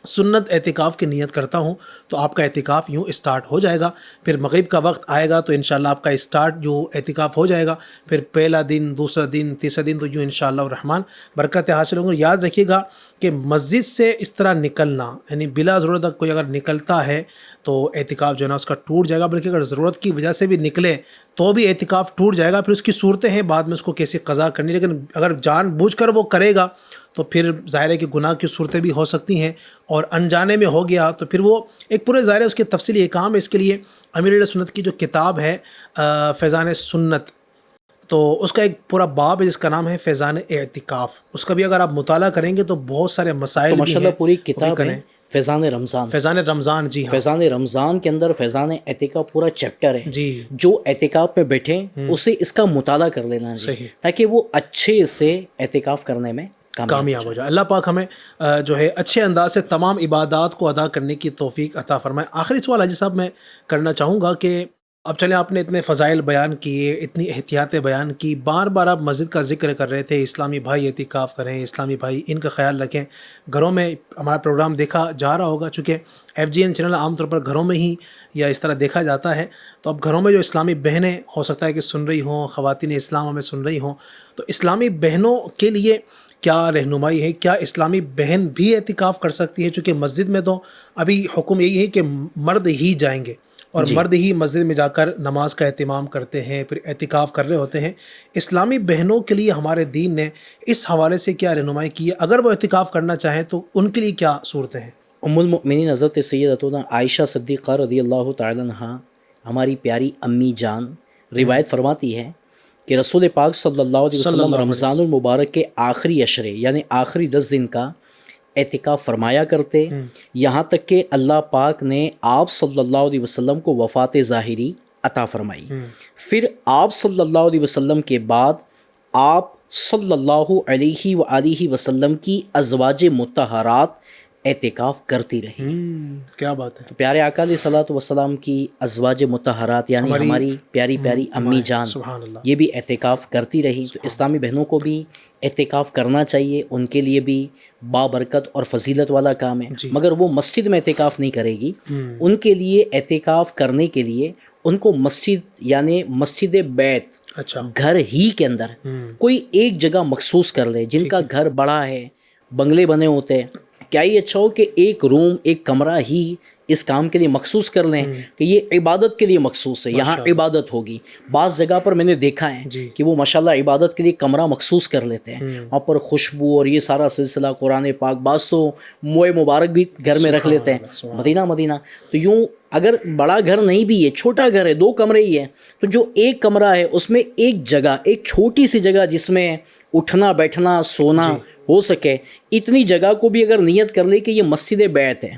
سنت اعتکاف کی نیت کرتا ہوں. تو آپ کا اعتکاف یوں اسٹارٹ ہو جائے گا. پھر مغرب کا وقت آئے گا تو انشاءاللہ آپ کا اسٹارٹ جو اعتکاف ہو جائے گا. پھر پہلا دن، دوسرا دن، تیسرا دن، تو یوں انشاءاللہ الرحمن برکت حاصل ہوں گی. یاد رکھیے گا کہ مسجد سے اس طرح نکلنا یعنی بلا ضرورت کوئی اگر نکلتا ہے تو اعتکاف جو ہے نا اس کا ٹوٹ جائے گا، بلکہ اگر ضرورت کی وجہ سے بھی نکلے تو بھی اعتکاف ٹوٹ جائے گا. پھر اس کی صورتیں ہیں بعد میں اس کو کیسے قضا کرنی، لیکن اگر جان بوجھ کر وہ کرے گا تو پھر ظاہر ہے کہ گناہ کی صورتیں بھی ہو سکتی ہیں، اور انجانے میں ہو گیا تو پھر وہ ایک پورے ظاہر ہے اس کے تفصیلی احکام ہے. اس کے لیے امیر اہل سنت کی جو کتاب ہے فیضان سنت، تو اس کا ایک پورا باب ہے جس کا نام ہے فیضان اعتکاف. اس کا بھی اگر آپ مطالعہ کریں گے تو بہت سارے مسائل بھی ہیں. ماشاءاللہ پوری کتاب ہے فیضان رمضان. جی ہاں، فیضان رمضان کے اندر فیضان اعتکاف پورا چیپٹر ہے. جی، جو اعتکاف میں بیٹھے اسے اس کا مطالعہ کر لینا چاہیے تاکہ وہ اچھے سے اعتکاف کرنے میں کامیاب ہو جائے. اللہ پاک ہمیں جو ہے اچھے انداز سے تمام عبادات کو ادا کرنے کی توفیق عطا فرمائے. آخری سوال حاجی صاحب میں کرنا چاہوں گا کہ اب چلیں آپ نے اتنے فضائل بیان کیے، اتنی احتیاطیں بیان کی، بار بار آپ مسجد کا ذکر کر رہے تھے. اسلامی بھائی اعتکاف کریں، اسلامی بھائی ان کا خیال رکھیں. گھروں میں ہمارا پروگرام دیکھا جا رہا ہوگا، چونکہ FGN چینل عام طور پر گھروں میں ہی یا اس طرح دیکھا جاتا ہے. تو اب گھروں میں جو اسلامی بہنیں ہو سکتا ہے کہ سن رہی ہوں، خواتین اسلام ہمیں سن رہی ہوں، تو اسلامی بہنوں کے لیے کیا رہنمائی ہے؟ کیا اسلامی بہن بھی اعتکاف کر سکتی ہے؟ چونکہ مسجد میں تو ابھی حکم یہی ہے کہ مرد ہی جائیں گے اور مرد ہی مسجد میں جا کر نماز کا اہتمام کرتے ہیں، پھر اعتکاف کر رہے ہوتے ہیں۔ اسلامی بہنوں کے لیے ہمارے دین نے اس حوالے سے کیا رہنمائی کی ہے؟ اگر وہ اعتکاف کرنا چاہیں تو ان کے لیے کیا صورتیں ہیں؟ ام المؤمنین حضرت سیدتنا عائشہ صدیقہ رضی اللہ تعالی عنہا، ہماری پیاری امی جان، روایت فرماتی ہے کہ رسول پاک صلی اللہ علیہ وسلم رمضان المبارک کے آخری عشرے یعنی آخری 10 دن کا اعتکاف فرمایا کرتے، یہاں تک کہ اللہ پاک نے آپ صلی اللہ علیہ وسلم کو وفات ظاہری عطا فرمائی۔ پھر آپ صلی اللہ علیہ وسلم کے بعد آپ صلی اللہ علیہ وآلہ وسلم کی ازواج مطہرات اعتکاف کرتی رہی۔ کیا بات ہے! تو پیارے آقا علیہ الصلوۃ والسلام کی ازواج مطہرات یعنی ہماری پیاری پیاری امی جان، سبحان اللہ، یہ بھی اعتکاف کرتی رہی۔ تو اسلامی بہنوں کو بھی اعتکاف کرنا چاہیے، ان کے لیے بھی بابرکت اور فضیلت والا کام ہے، مگر وہ مسجد میں اعتکاف نہیں کرے گی۔ ان کے لیے اعتکاف کرنے کے لیے ان کو مسجد یعنی مسجد بیت، اچھا، گھر ہی کے اندر کوئی ایک جگہ مخصوص کر لے۔ جن کا گھر بڑا ہے، بنگلے بنے ہوتے ہیں، کیا ہی اچھا ہو کہ ایک روم، ایک کمرہ ہی اس کام کے لیے مخصوص کر لیں کہ یہ عبادت کے لیے مخصوص ہے، یہاں عبادت ہوگی۔ بعض جگہ پر میں نے دیکھا ہے کہ وہ ماشاءاللہ عبادت کے لیے کمرہ مخصوص کر لیتے ہیں، وہاں پر خوشبو اور یہ سارا سلسلہ، قرآن پاک، بعض تو موئے مبارک بھی گھر میں رکھ لیتے ہیں، مدینہ۔ تو یوں اگر بڑا گھر نہیں بھی ہے، چھوٹا گھر ہے، 2 کمرے ہی ہیں، تو جو ایک کمرہ ہے اس میں ایک جگہ، ایک چھوٹی سی جگہ جس میں اٹھنا بیٹھنا سونا ہو سکے، اتنی جگہ کو بھی اگر نیت کر لے کہ یہ مسجد بیت ہے،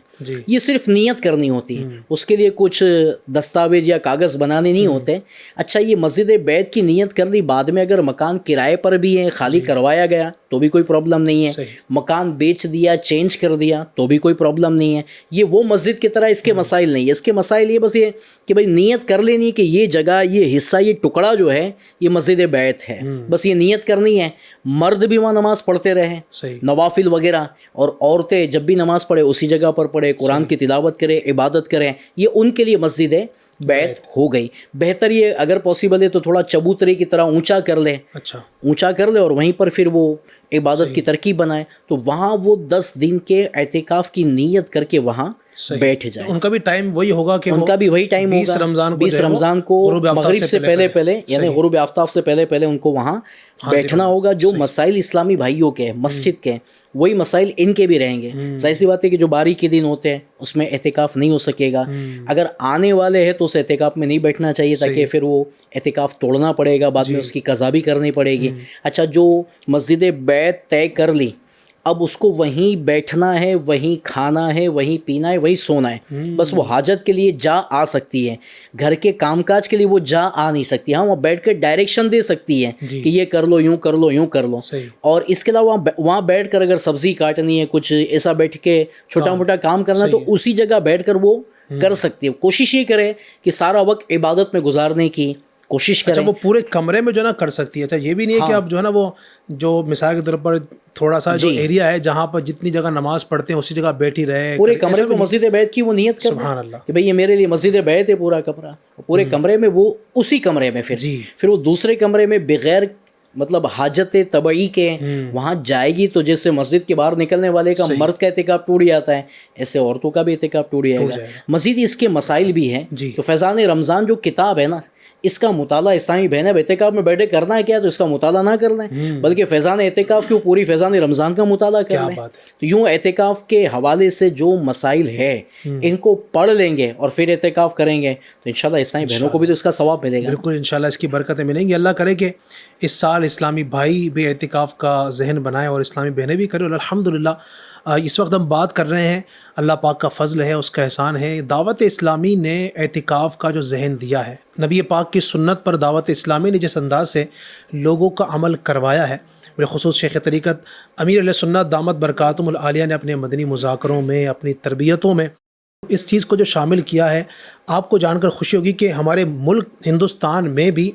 یہ صرف نیت کرنی ہوتی ہے، اس کے لیے کچھ دستاویز یا کاغذ بنانے نہیں ہوتے۔ اچھا، یہ مسجد بیت کی نیت کر لی، بعد میں اگر مکان کرائے پر بھی ہے، خالی کروایا گیا تو بھی کوئی پرابلم نہیں ہے، مکان بیچ دیا، چینج کر دیا تو بھی کوئی پرابلم نہیں ہے۔ یہ وہ مسجد کی طرح اس کے مسائل نہیں ہے، اس کے مسائل یہ بس یہ کہ بھائی نیت کر لینی کہ یہ جگہ، یہ حصہ، یہ ٹکڑا جو ہے یہ مسجد بیت ہے، بس یہ نیت کرنی ہے۔ مرد بھی وہاں نماز پڑھتے رہے، نوافل وغیرہ، اور عورتیں جب بھی نماز پڑھے اسی جگہ پر پڑھے، قرآن کی تلاوت کرے، عبادت کریں، یہ ان کے لیے مسجد بیت ہو گئی۔ بہتر یہ اگر پاسبل ہے تو تھوڑا چبوترے کی طرح اونچا کر لے، اونچا کر لے، اور وہیں پر پھر وہ عبادت کی ترکیب بنائے، تو وہاں وہ 10 دن کے اعتکاف کی نیت کر کے وہاں بیٹھ جائے۔ ان کا بھی ٹائم وہی ہوگا کہ ان کا بھی وہی ٹائم ہوگا، 20 رمضان کو مغرب سے پہلے یعنی غروب آفتاب سے پہلے ان کو وہاں بیٹھنا ہوگا۔ جو مسائل اسلامی بھائیوں کے مسجد کے، وہی مسائل ان کے بھی رہیں گے۔ ظاہر سی بات ہے کہ جو باری کے دن ہوتے ہیں اس میں اعتکاف نہیں ہو سکے گا، اگر آنے والے ہیں تو اس اعتکاف میں نہیں بیٹھنا چاہیے، تاکہ پھر وہ اعتکاف توڑنا پڑے گا، بعد میں اس کی قضا بھی کرنی پڑے گی۔ اچھا، جو مسجد بیت طے کر لی، اب اس کو وہیں بیٹھنا ہے، وہیں کھانا ہے، وہیں پینا ہے، وہیں سونا ہے، بس وہ حاجت کے لیے جا آ سکتی ہے، گھر کے کام کاج کے لیے وہ جا آ نہیں سکتی۔ ہاں، وہ بیٹھ کے ڈائریکشن دے سکتی ہے کہ یہ کر لو، یوں کر لو، یوں کر لو، اور اس کے علاوہ وہاں بیٹھ کر اگر سبزی کاٹنی ہے، کچھ ایسا بیٹھ کے چھوٹا موٹا کام کرنا، تو اسی جگہ بیٹھ کر وہ کر سکتی ہے۔ کوشش یہ کرے کہ سارا وقت عبادت میں گزارنے کی کوشش کریں۔ اچھا، وہ پورے کمرے میں جو ہے نا کر سکتی ہے۔ اچھا، یہ بھی نہیں ہے کہ اب جو ہے نا وہ جو مثال کے طور پر تھوڑا سا جو ایریا ہے جہاں پر جتنی جگہ نماز پڑھتے ہیں اسی جگہ بیٹھی رہے، پورے کمرے کو مسجد بیت کی وہ نیت کر، سبحان اللہ، کہ بھئی یہ میرے لیے مسجد بیت ہے پورا کمرہ، پورے کمرے میں وہ اسی کمرے میں پھر وہ دوسرے کمرے میں بغیر مطلب حاجت طبعی کے وہاں جائے گی، تو جیسے مسجد کے باہر نکلنے والے کا مرد کا اعتکاف ٹوٹ جاتا ہے، ایسے عورتوں کا بھی اعتکاف ٹوٹ جائے گا۔ مزید اس کے مسائل بھی ہیں۔ تو فیضان رمضان جو کتاب ہے نا، اس کا مطالعہ اسلامی بہن اعتکاف میں بیٹھے کرنا ہے کیا، تو اس کا مطالعہ نہ کر لیں، بلکہ فیضان اعتکاف کی پوری فیضان رمضان کا مطالعہ کر لیں۔ تو یوں اعتکاف کے حوالے سے جو مسائل ہے ان کو پڑھ لیں گے اور پھر اعتکاف کریں گے تو انشاءاللہ اسلامی بہنوں کو بھی تو اس کا ثواب ملے گا۔ بالکل، انشاءاللہ اس کی برکتیں ملیں گی۔ اللہ کرے کہ اس سال اسلامی بھائی بھی اعتکاف کا ذہن بنائے اور اسلامی بہنیں بھی کریں۔ اور الحمدللہ اس وقت ہم بات کر رہے ہیں، اللہ پاک کا فضل ہے، اس کا احسان ہے، دعوت اسلامی نے اعتکاف کا جو ذہن دیا ہے، نبی پاک کی سنت پر دعوت اسلامی نے جس انداز سے لوگوں کا عمل کروایا ہے، بالخصوص شیخ طریقت امیر علیہ سنت دامت برکاتہم العالیہ نے اپنے مدنی مذاکروں میں، اپنی تربیتوں میں اس چیز کو جو شامل کیا ہے، آپ کو جان کر خوشی ہوگی کہ ہمارے ملک ہندوستان میں بھی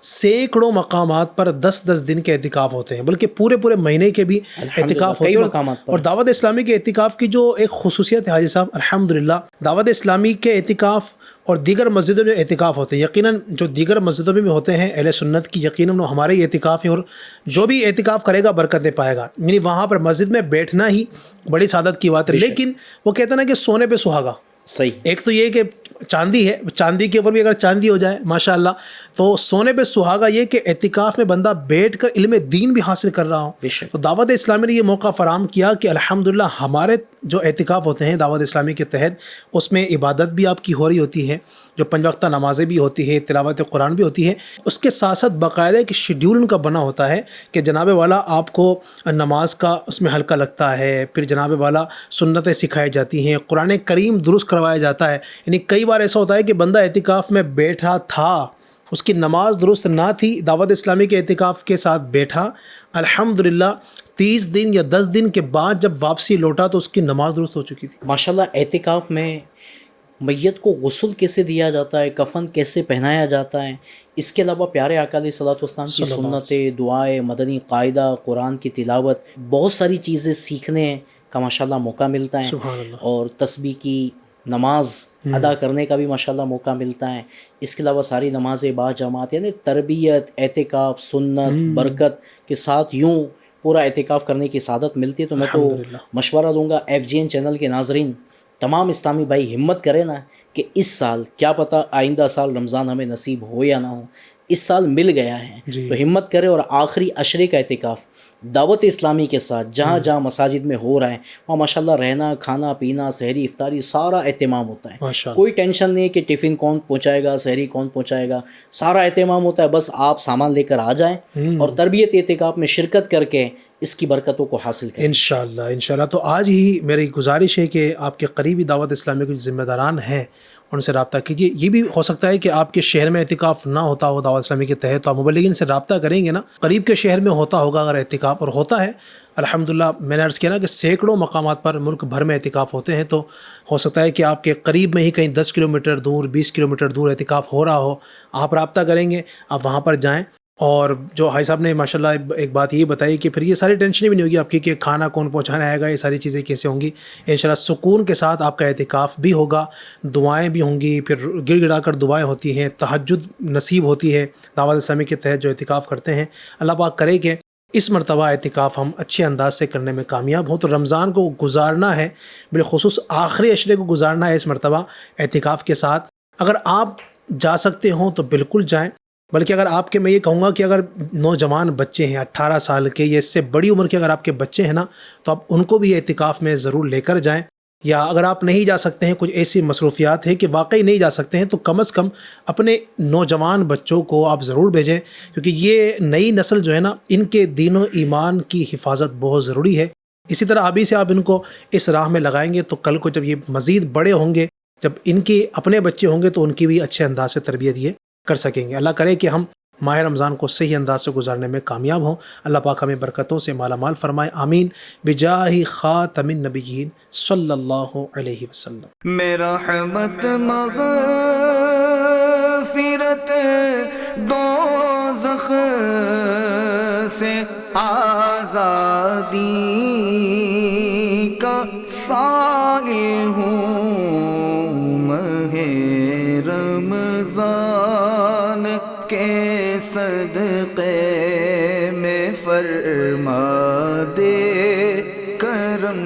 سینکڑوں مقامات پر 10-10 دن کے اعتکاف ہوتے ہیں، بلکہ پورے پورے مہینے کے بھی اعتکاف ہوتے کئی ہیں۔ مقامات پر۔ اور دعوت اسلامی کے اعتکاف کی جو ایک خصوصیت ہے حاجی صاحب، الحمدللہ دعوت اسلامی کے اعتکاف اور دیگر مسجدوں میں اعتکاف ہوتے ہیں، یقیناً جو دیگر مسجدوں میں بھی ہوتے ہیں اہل سنت کی، یقیناً وہ ہمارے ہی اعتکاف ہیں، اور جو بھی اعتکاف کرے گا برکتیں پائے گا، یعنی وہاں پر مسجد میں بیٹھنا ہی بڑی سعادت کی بات ہے۔ لیکن وہ کہتے ہیں نا کہ سونے پہ سہاگا، صحیح، ایک تو یہ کہ چاندی ہے، چاندی کے اوپر بھی اگر چاندی ہو جائے ماشاءاللہ، تو سونے پہ سہاگا یہ کہ اعتکاف میں بندہ بیٹھ کر علم دین بھی حاصل کر رہا ہوں۔ بے شک۔ تو دعوت اسلامی نے یہ موقع فراہم کیا کہ الحمدللہ ہمارے جو اعتکاف ہوتے ہیں دعوت اسلامی کے تحت، اس میں عبادت بھی آپ کی ہو رہی ہوتی ہے، جو 5 وقتہ نمازیں بھی ہوتی ہے، تلاوت قرآن بھی ہوتی ہے، اس کے ساتھ ساتھ باقاعدہ ایک شیڈیول ان کا بنا ہوتا ہے کہ جناب والا آپ کو نماز کا اس میں حلقہ لگتا ہے، پھر جناب والا سنتیں سکھائی جاتی ہیں، قرآن کریم درست کروایا جاتا ہے۔ یعنی کئی بار ایسا ہوتا ہے کہ بندہ اعتکاف میں بیٹھا تھا، اس کی نماز درست نہ تھی، دعوت اسلامی کے اعتکاف کے ساتھ بیٹھا، الحمدللہ 30 دن یا 10 دن کے بعد جب واپسی لوٹا تو اس کی نماز درست ہو چکی تھی۔ ماشاءاللہ اعتکاف میں میت کو غسل کیسے دیا جاتا ہے، کفن کیسے پہنایا جاتا ہے، اس کے علاوہ پیارے آقا علیہ الصلوۃ والسلام کی سنتیں، دعائیں، مدنی قاعدہ، قرآن کی تلاوت، بہت ساری چیزیں سیکھنے کا ماشاءاللہ موقع ملتا ہے، سبحان اللہ۔ اور تسبیح کی نماز ادا کرنے کا بھی ماشاءاللہ موقع ملتا ہے۔ اس کے علاوہ ساری نمازیں با جماعت، یعنی تربیت، اعتکاف، سنت، برکت کے ساتھ یوں پورا اعتکاف کرنے کی سعادت ملتی ہے۔ تو میں تو مشورہ دوں گا FGN چینل کے ناظرین، تمام اسلامی بھائی ہمت کریں نا کہ اس سال، کیا پتہ آئندہ سال رمضان ہمیں نصیب ہو یا نہ ہو، اس سال مل گیا ہے تو ہمت کرے اور آخری عشرے کا اعتکاف دعوت اسلامی کے ساتھ جہاں جہاں مساجد میں ہو رہا ہے وہاں ماشاءاللہ رہنا، کھانا پینا، سحری افطاری سارا اہتمام ہوتا ہے۔ ماشاءاللہ۔ کوئی ٹینشن نہیں کہ ٹفن کون پہنچائے گا، سحری کون پہنچائے گا، سارا اہتمام ہوتا ہے۔ بس آپ سامان لے کر آ جائیں اور تربیت اعتکاف میں شرکت کر کے اس کی برکتوں کو حاصل کریں انشاءاللہ۔ تو آج ہی میری گزارش ہے کہ آپ کے قریبی دعوت اسلامی کے ذمہ داران ہیں ان سے رابطہ کیجیے۔ یہ بھی ہو سکتا ہے کہ آپ کے شہر میں اعتکاف نہ ہوتا ہو دعوت اسلامی کے تحت، تو آپ مبلغین سے رابطہ کریں گے نا، قریب کے شہر میں ہوتا ہوگا اگر اعتکاف، اور ہوتا ہے الحمدللہ۔ میں نے عرض کیا نا کہ سینکڑوں مقامات پر ملک بھر میں اعتکاف ہوتے ہیں، تو ہو سکتا ہے کہ آپ کے قریب میں ہی کہیں 10 کلومیٹر دور، 20 کلومیٹر دور اعتکاف ہو رہا ہو، آپ رابطہ کریں گے، آپ وہاں پر جائیں۔ اور جو حاجی صاحب نے ماشاءاللہ ایک بات یہ بتائی کہ پھر یہ ساری ٹینشنیں بھی نہیں ہوگی آپ کی کہ کھانا کون پہنچانا آئے گا، یہ ساری چیزیں کیسے ہوں گی۔ انشاءاللہ سکون کے ساتھ آپ کا اعتکاف بھی ہوگا، دعائیں بھی ہوں گی، پھر گڑ گڑا کر دعائیں ہوتی ہیں، تہجد نصیب ہوتی ہے دعوت اسلامی کے تحت جو اعتکاف کرتے ہیں۔ اللہ پاک کرے کہ اس مرتبہ اعتکاف ہم اچھے انداز سے کرنے میں کامیاب ہوں۔ تو رمضان کو گزارنا ہے، بالخصوص آخری عشرے کو گزارنا ہے اس مرتبہ اعتکاف کے ساتھ۔ اگر آپ جا سکتے ہوں تو بالکل جائیں، بلکہ اگر آپ کے، میں یہ کہوں گا کہ اگر نوجوان بچے ہیں 18 سال کے یا اس سے بڑی عمر کے اگر آپ کے بچے ہیں نا، تو آپ ان کو بھی اعتکاف میں ضرور لے کر جائیں۔ یا اگر آپ نہیں جا سکتے ہیں، کچھ ایسی مصروفیات ہیں کہ واقعی نہیں جا سکتے ہیں، تو کم از کم اپنے نوجوان بچوں کو آپ ضرور بھیجیں، کیونکہ یہ نئی نسل جو ہے نا، ان کے دین و ایمان کی حفاظت بہت ضروری ہے۔ اسی طرح ابھی سے آپ ان کو اس راہ میں لگائیں گے تو کل کو جب یہ مزید بڑے ہوں گے، جب ان کے اپنے بچے ہوں گے تو ان کی بھی اچھے انداز سے تربیت یہ کر سکیں گے۔ اللہ کرے کہ ہم ماہ رمضان کو صحیح انداز سے گزارنے میں کامیاب ہوں۔ اللہ پاک ہمیں برکتوں سے مالا مال فرمائے، آمین، بجاہ خاتم النبیین صلی اللہ علیہ وسلم۔ میرا رحمت مغفرت دوزخ سے آزادی کا سائل ہوں، ماہ رمضان کے صدقے میں فرما دے کرم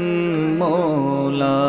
مولا۔